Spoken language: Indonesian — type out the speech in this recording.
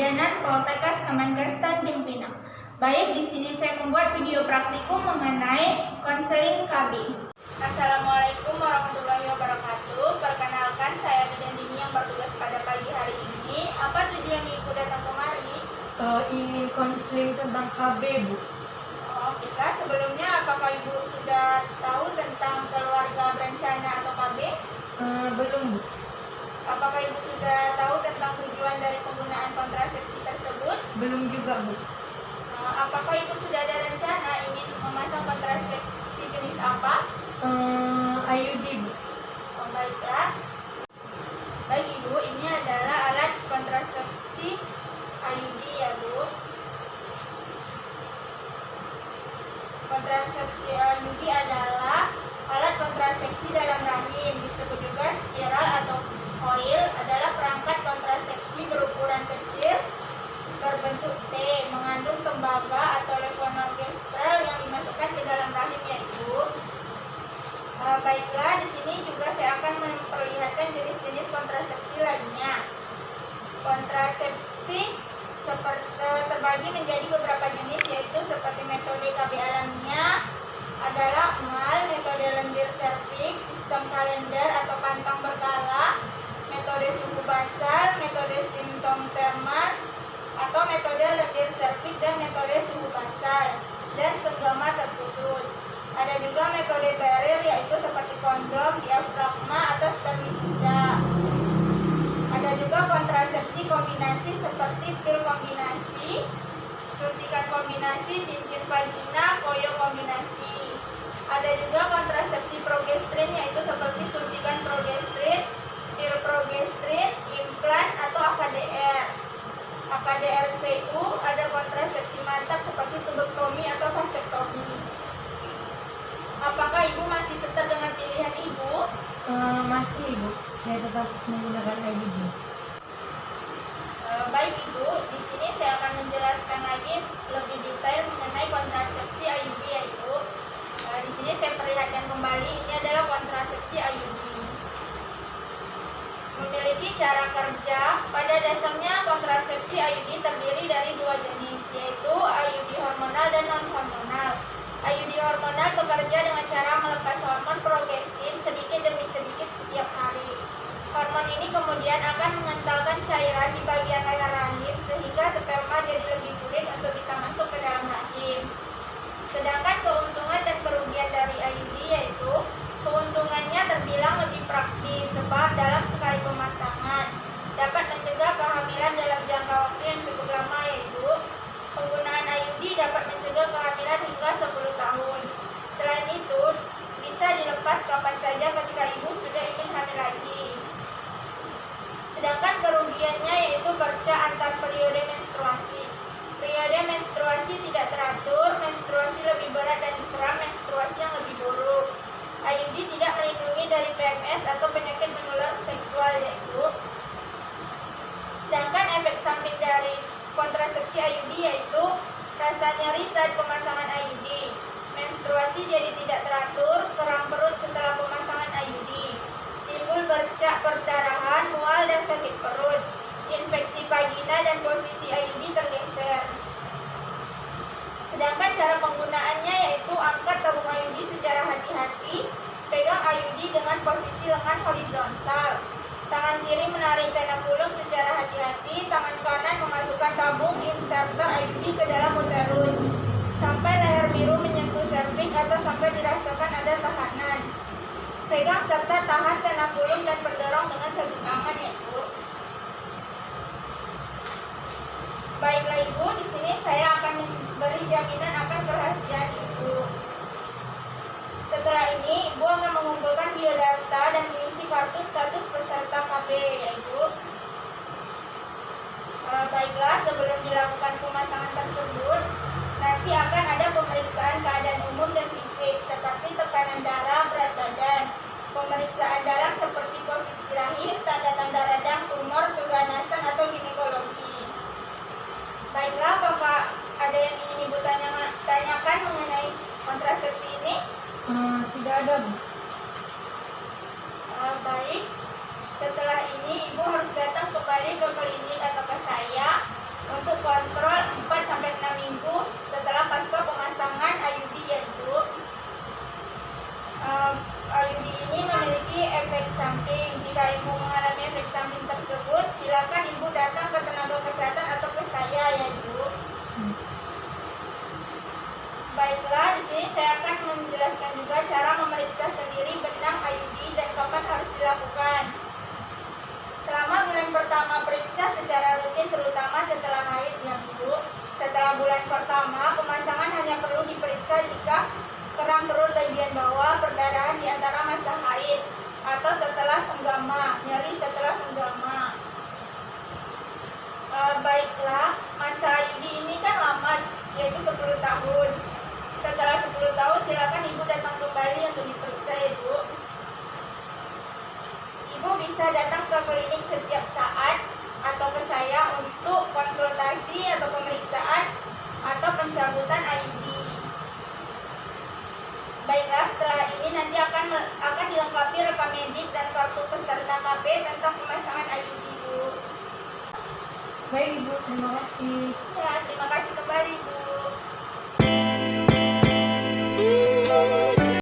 Jajanan Poltekkes Kemenkes Tanjung Pinang. Baik, di sini saya membuat video praktikum mengenai konseling KB. Assalamualaikum warahmatullahi wabarakatuh. Perkenalkan, saya Bidan Dini yang bertugas pada pagi hari ini. Apa tujuan Ibu datang kemari? Ingin konseling tentang KB, Bu. Kita sebelumnya, apakah Ibu sudah tahu tentang keluarga berencana atau KB? Belum, Bu. Apakah Ibu sudah tahu tentang tujuan dari penggunaan kontrasepsi tersebut? Belum juga, Bu. Apakah Ibu sudah ada rencana ingin memasang kontrasepsi jenis apa? IUD, Bu. Baiklah. Baik Ibu, ini adalah alat kontrasepsi IUD ya Bu. Kontrasepsi IUD adalah alat kontrasepsi dalam rahim, disebut juga spiral atau coil, adalah perangkat kontrasepsi berukuran kecil berbentuk T, mengandung tembaga atau levonorgestrel yang dimasukkan ke dalam rahim ya Ibu. Baiklah, di sini juga saya akan memperlihatkan jenis-jenis kontrasepsi lainnya. Kontrasepsi terbagi menjadi beberapa jenis, yaitu seperti metode KB alamiah adalah mal, metode lendir serviks, sistem kalender atau pantang berkala, metode suhu basal, metode simptom termal atau metode lendir serviks dan metode suhu basal, dan senggama terputus. Ada juga metode barrier, yaitu seperti kondom, diafragma atau spermisida. Ada juga kontrasepsi kombinasi seperti pil kombinasi, suntikan kombinasi, cincin vagina, koyo kombinasi. Ada juga kontrasepsi progesterin, yaitu seperti suntikan progesterin, pil progesterin, implan atau AKDR. AKDR-CU, ada kontrasepsi mantap seperti tubektomi atau vasektomi. Apakah Ibu masih tetap dengan pilihan Ibu? Masih, Bu. Saya tetap menggunakan IUD. Baik Ibu, di sini saya akan menjelaskan lagi lebih detail mengenai kontrasepsi IUD ya Ibu. Di sini saya perlihatkan kembali, ini adalah kontrasepsi IUD. Memiliki cara kerja. Pada dasarnya kontrasepsi IUD terdiri dari dua jenis, yaitu IUD hormonal dan non-hormonal. IUD hormonal bekerja dengan cara melepas hormon progestin sedikit demi sedikit setiap hari. Hormon ini kemudian akan mengentalkan cairan di bagian layar rahim sehingga sperma jadi lebih sulit untuk bisa masuk ke dalam rahim. Sedangkan keuntungan dan kerugian dari IUD yaitu keuntungannya terbilang lebih praktis sebab dalam sekali pemasangan dapat mencegah kehamilan dalam jangka waktu yang cukup lama yaitu penggunaan IUD dapat mencegah kehamilan hingga 10 tahun. Selain itu, bisa dilepas kapan saja ketika ibu sudah ingin hamil lagi. Sedangkan kerugiannya yaitu bercak antar periode menstruasi. Periode menstruasi tidak teratur, menstruasi lebih berat dan kram, menstruasi yang lebih buruk. IUD tidak melindungi dari PMS atau penyakit menular seksual yaitu. Sedangkan efek samping dari kontrasepsi IUD yaitu rasa nyeri saat pemasangan IUD, menstruasi jadi tidak teratur, kram perut setelah pemasangan IUD, timbul bercak perdarahan, mual dan sakit perut, infeksi vagina dan posisi IUD tergeser. Sedangkan cara penggunaannya yaitu angkat tabung IUD secara hati-hati, pegang IUD dengan posisi lengan horizontal. Tangan kiri menarik tanam pulung secara hati-hati, tangan kanan memasukkan tabung inserter IUD ke dalam uterus sampai leher biru menyentuh serviks atau sampai dirasakan ada tahanan. Pegang serta tahan tanam pulung dan berdorong dengan satu tangan ya Ibu. Baiklah Ibu, di sini saya akan memberi jaminan akan kerahasiaan Ibu. Setelah ini, Ibu akan mengumpulkan biodata dan mengisi kartu status peserta KB ya Ibu. Baiklah, sebelum dilakukan pemasangan tersebut, nanti akan ada pemeriksaan keadaan umum dan fisik seperti tekanan darah, berat badan, pemeriksaan dalam seperti posisi rahim, tanda-tanda radang, tumor, keganasan atau ginekologi. Baiklah, apakah ada yang ingin Ibu tanyakan mengenai kontrasepsi ini? Tidak ada, Bu. Baik, setelah ini Ibu harus datang kembali ke klinik atau ke saya untuk kontrol 4-6 minggu setelah pasca pemasangan IUD, yaitu IUD ini memiliki efek samping. Jika ibu mengalami efek samping tersebut, silakan ibu datang ke tenaga kesehatan atau ke saya, ya ibu. Baiklah, di sini saya akan menjelaskan juga cara memeriksa sendiri benang IUD dan kapan harus dilakukan. Selama bulan pertama periksa secara rutin, terutama setelah haid, ya ibu. Setelah bulan pertama, pemasangan hanya perlu diperiksa jika keram perut bagian bawah, perdarahan di antara masa haid, atau setelah senggama, nyeri setelah senggama. Baiklah, masa IUD ini kan lama, yaitu 10 tahun. Setelah 10 tahun, silakan ibu datang kembali untuk diperiksa, ibu. Ibu bisa datang ke klinik setiap saat atau ke saya untuk konsultasi atau pemeriksaan atau pencabutan IUD. Baiklah, setelah ini nanti akan dilengkapi rekam medik dan kartu peserta KB tentang pemasangan IUD, ibu. Baik ibu, terima kasih. Ya, terima kasih kembali, ibu.